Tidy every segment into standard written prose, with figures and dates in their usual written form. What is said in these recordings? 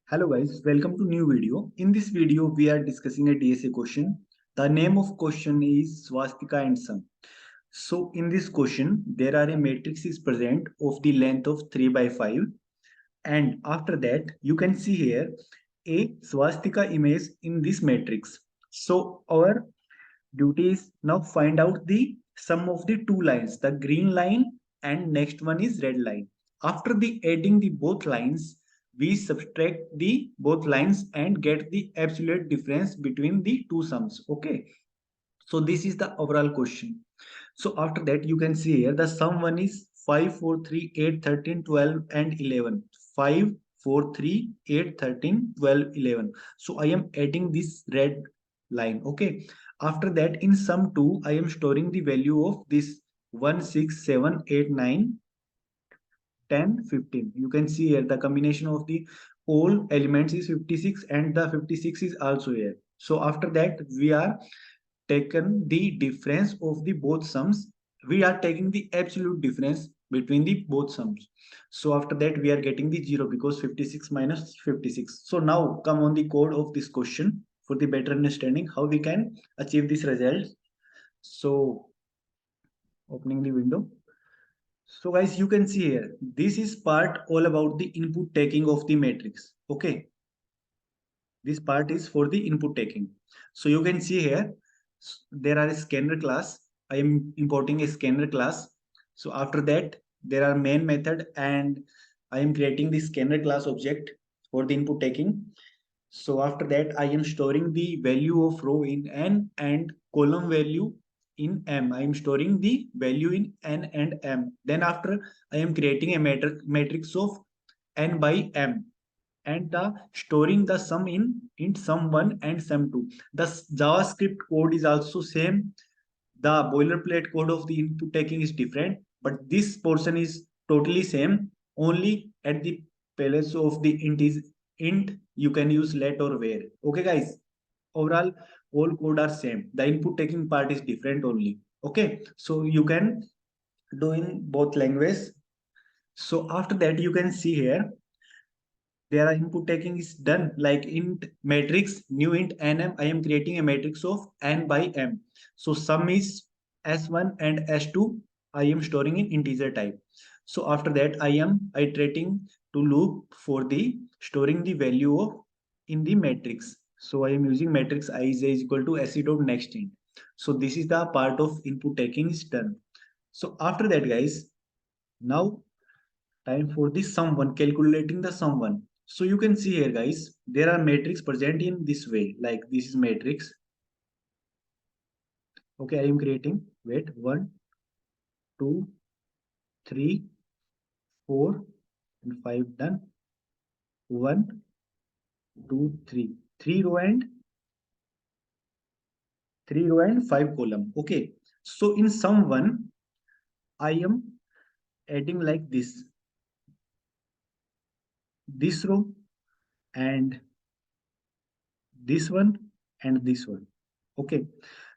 Hello guys, welcome to new video. In this video, we are discussing a DSA question. The name of question is Swastika and Sum. So in this question, there are a matrix is present of the length of 3 by 5. And after that, you can see here a swastika image in this matrix. So our duty is now find out the sum of the two lines, the green line and next one is red line. After the adding the both lines, we subtract the both lines and get the absolute difference between the two sums. Okay. So this is the overall question. So after that, you can see here the sum one is 5, 4, 3, 8, 13, 12, and 11. 5, 4, 3, 8, 13, 12, 11. So I am adding this red line. Okay. After that, in sum 2, I am storing the value of this 1, 6, 7, 8, 9, 10, 15. You can see here the combination of the all elements is 56 and the 56 is also here. So after that, we are taken the difference of the both sums. We are taking the absolute difference between the both sums. So after that, we are getting the 0 because 56 minus 56. So now come on the code of this question for the better understanding how we can achieve this result. So opening the window. So guys, you can see here, this is part all about the input taking of the matrix. Okay. This part is for the input taking. So you can see here, there are a scanner class. I am importing a scanner class. So after that, there are main method and I am creating the scanner class object for the input taking. So after that, I am storing the value of row in N and column value in M. I am storing the value in N and M. Then after, I am creating a matrix of N by M and the storing the sum in sum1 and sum2. The JavaScript code is also same. The boilerplate code of the input taking is different, but this portion is totally same. Only at the place of the int is int, you can use let or where. Okay, guys. Overall, all code are same. The input taking part is different only. Okay, so you can do in both languages. So after that, you can see here there are input taking is done like int matrix new int nm. I am creating a matrix of n by m. So sum is s1 and s2. I am storing in integer type. So after that, I am iterating to loop for the storing the value of in the matrix. So I am using matrix I is equal to se dot next int. So this is the part of input taking is done. So after that, guys, now time for the sum one, calculating the sum one. So you can see here, guys, there are matrix present in this way, like this is matrix. Okay, I am creating, wait, 1, 2, 3, 4, and 5 done. 1, 2, 3. 3 row and 5 column. Okay. So in sum one, I am adding like this row and this one and this one. Okay.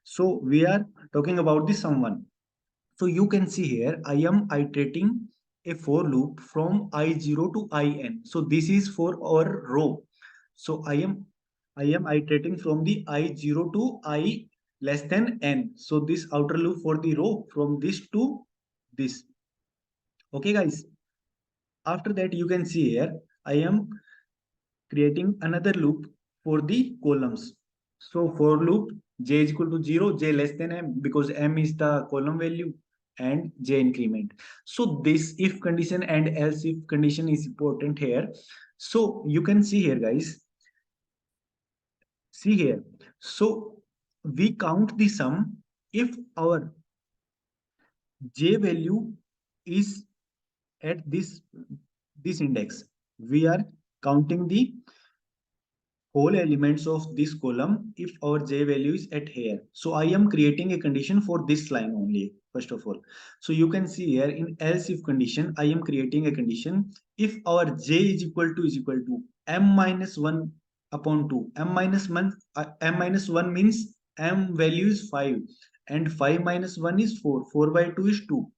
So we are talking about the sum one. So you can see here, I am iterating a for loop from I0 to IN. So this is for our row. So I am iterating from the I0 to I less than N. So this outer loop for the row from this to this. Okay, guys. After that, you can see here, I am creating another loop for the columns. So for loop j is equal to 0, j less than m because m is the column value and j increment. So this if condition and else if condition is important here. So you can see here, guys. See here. So we count the sum if our j value is at this index. We are counting the whole elements of this column if our j value is at here. So I am creating a condition for this line only, first of all. So you can see here in else if condition, I am creating a condition if our j is equal to m minus 1 upon 2. M minus 1 means m value is 5 and 5 minus 1 is 4. 4 by 2 is 2.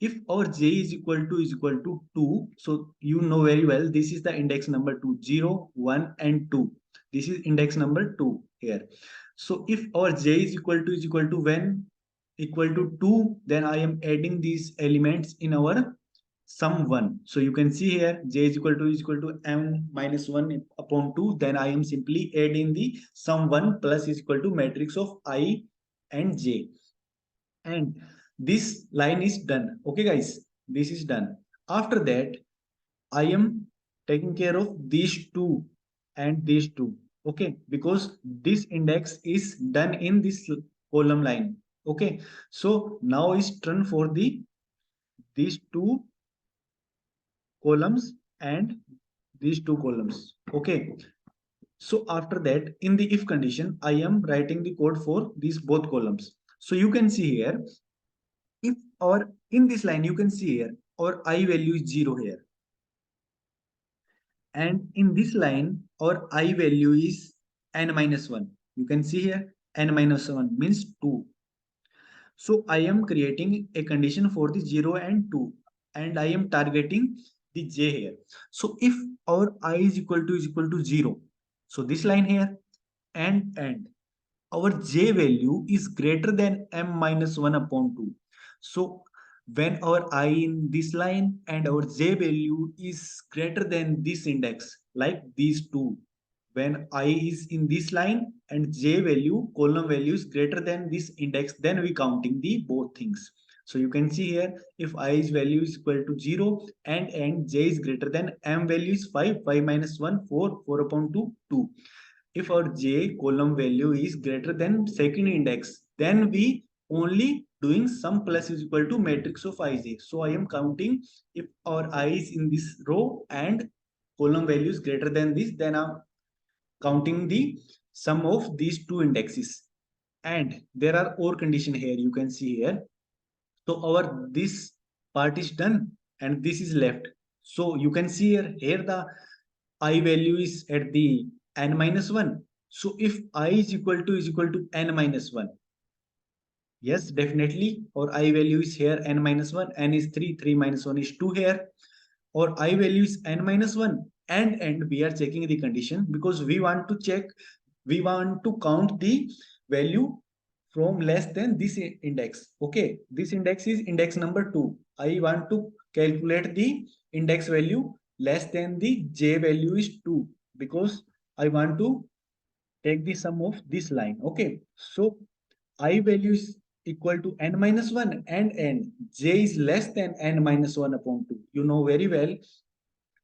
if our j is equal to 2, so you know very well this is the index number 2, 0, 1 and 2. This is index number 2 here. So if our j is equal to when equal to 2, then I am adding these elements in our sum 1. So you can see here j is equal to m minus 1 upon 2. Then I am simply adding the sum 1 plus is equal to matrix of I and j. And this line is done. Okay, guys, this is done. After that, I am taking care of these two and these two. Okay, because this index is done in this column line. Okay, so now is turn for the these two columns and these two columns. Okay, so after that, in the if condition, I am writing the code for these both columns. So you can see here, if or in this line, you can see here, our I value is 0 here. And in this line, our I value is n minus 1. You can see here, n minus 1 means 2. So I am creating a condition for the 0 and 2. And I am targeting the j here. So if our I is equal to 0, so this line here, and our j value is greater than m minus 1 upon 2. So when our I in this line and our j value is greater than this index, like these two, when I is in this line and j value, column value is greater than this index, then we counting the both things. So you can see here, if i's value is equal to 0 and j is greater than m value is 5, 5 minus 1, 4, 4 upon 2, 2. If our j column value is greater than second index, then we only doing sum plus is equal to matrix of ij. So I am counting if our I is in this row and column value is greater than this, then I'm counting the sum of these two indexes. And there are or condition here, you can see here. So our this part is done and this is left. So you can see here the I value is at the n minus 1. So if I is equal to n minus 1, yes, definitely, or I value is here n minus 1, n is 3, 3 minus 1 is 2 here, or I value is n minus 1, and we are checking the condition because we want to check, we want to count the value from less than this index. Okay, this index is index number 2. I want to calculate the index value less than the j value is 2 because I want to take the sum of this line. Okay, so I value is equal to n minus 1 and j is less than n minus 1 upon 2. You know very well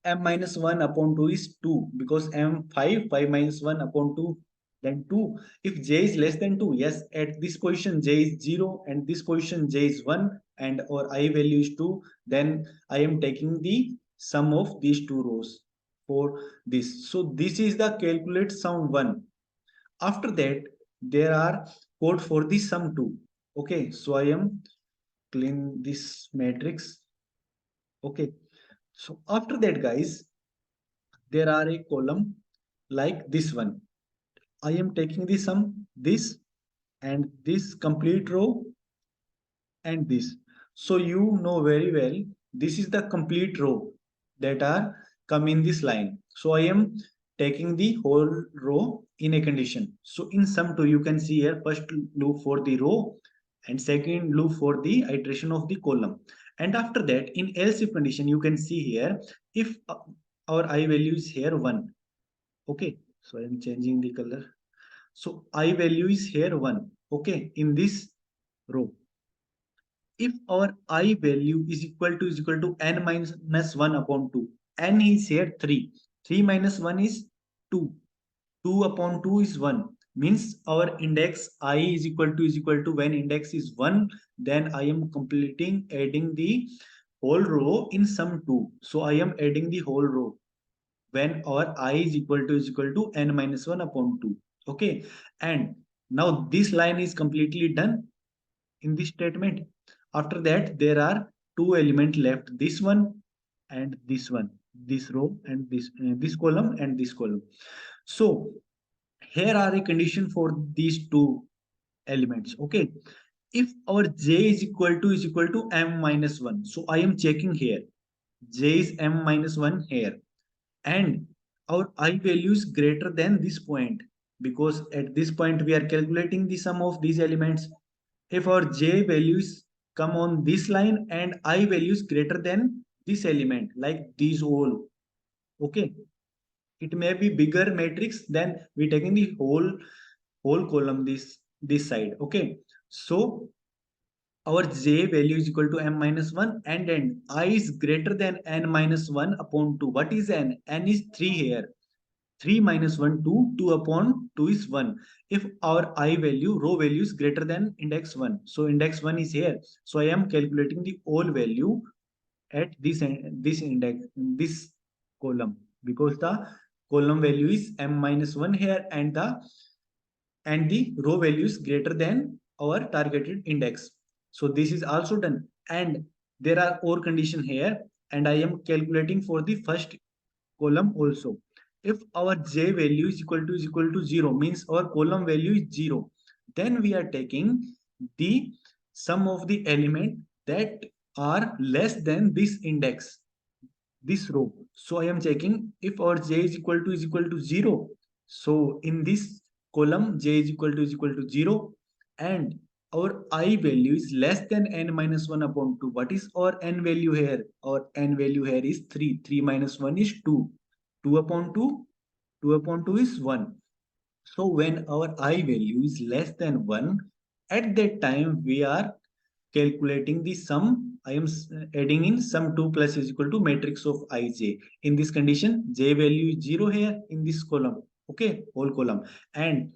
m minus 1 upon 2 is 2 because m 5, 5 minus 1 upon 2, then 2. If j is less than 2, yes, at this position j is 0 and this position j is 1 and or I value is 2, then I am taking the sum of these two rows for this. So this is the calculate sum 1. After that, there are code for the sum 2. Okay, so I am clean this matrix. Okay, so after that, guys, there are a column like this one. I am taking the sum, this and this complete row and this. So you know very well, this is the complete row that are come in this line. So I am taking the whole row in a condition. So in sum 2, you can see here first loop for the row and second loop for the iteration of the column. And after that, in else if condition, you can see here, if our I value is here 1. Okay, so I am changing the color. So I value is here 1. Okay, in this row. If our I value is equal to n minus 1 upon 2, n is here 3. 3 minus 1 is 2. 2 upon 2 is 1. Means our index I is equal to when index is 1, then I am completing adding the whole row in sum 2. So I am adding the whole row when our I is equal to n minus 1 upon 2. Okay, and now this line is completely done in this statement. After that, there are two elements left, this one and this one, this row and this column and this column. So here are a condition for these two elements. Okay, if our j is equal to m minus 1, so I am checking here, j is m minus 1 here, and our I value is greater than this point, because at this point we are calculating the sum of these elements. If our j values come on this line and I values greater than this element, like these all, okay, it may be bigger matrix, then we taking the whole column this side, okay. So our j value is equal to m minus 1, and then I is greater than n minus 1 upon 2. What is n? N is 3 here. 3 minus 1, 2. 2 upon 2 is 1. If our I value, row value is greater than index 1. So index 1 is here. So I am calculating the all value at this index, this column, because the column value is m minus 1 here, and the row value is greater than our targeted index. So this is also done, and there are or condition here, and I am calculating for the first column also. If our j value is equal to 0, means our column value is 0, then we are taking the sum of the element that are less than this index, this row. So I am checking if our j is equal to 0. So in this column, j is equal to 0, and our I value is less than n minus 1 upon 2. What is our n value here? Our n value here is 3. 3 minus 1 is 2. 2 upon 2, 2 upon 2 is 1. So when our I value is less than 1, at that time we are calculating the sum. I am adding in sum 2 plus is equal to matrix of ij. In this condition, j value is 0 here in this column. Okay, whole column. And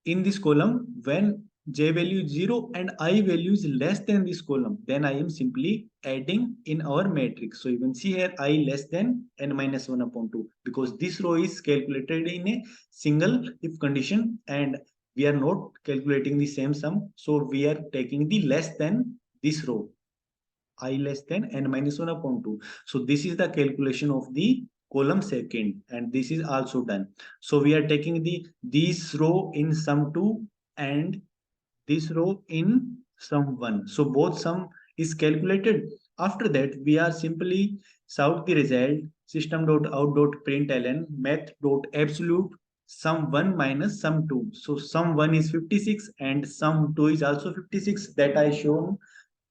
in this column, when j value is 0 and I value is less than this column, then I am simply adding in our matrix. So you can see here I less than n minus 1 upon 2, because this row is calculated in a single if condition, and we are not calculating the same sum. So we are taking the less than this row, I less than n minus 1 upon 2. So this is the calculation of the column second, and this is also done. So we are taking this row in sum 2 and this row in sum 1. So both sum is calculated. After that, we are simply solve the result, system.out.println math.absolute sum 1 minus sum 2. So sum 1 is 56 and sum 2 is also 56, that I shown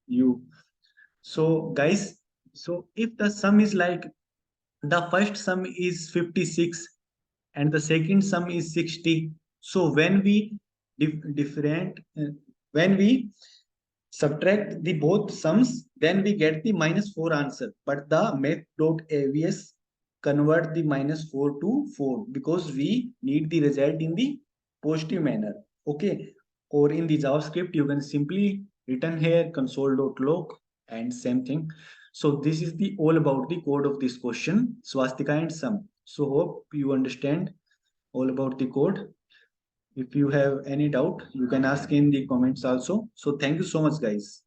you. So guys, so if the sum is like, the first sum is 56 and the second sum is 60, so when we different when we subtract the both sums, then we get the minus 4 answer. But the math.avs convert the minus 4 to 4, because we need the result in the positive manner. Okay. Or in the JavaScript, you can simply return here console.log and same thing. So this is the all about the code of this question, swastika and sum. So hope you understand all about the code. If you have any doubt, you can ask in the comments also. So thank you so much, guys.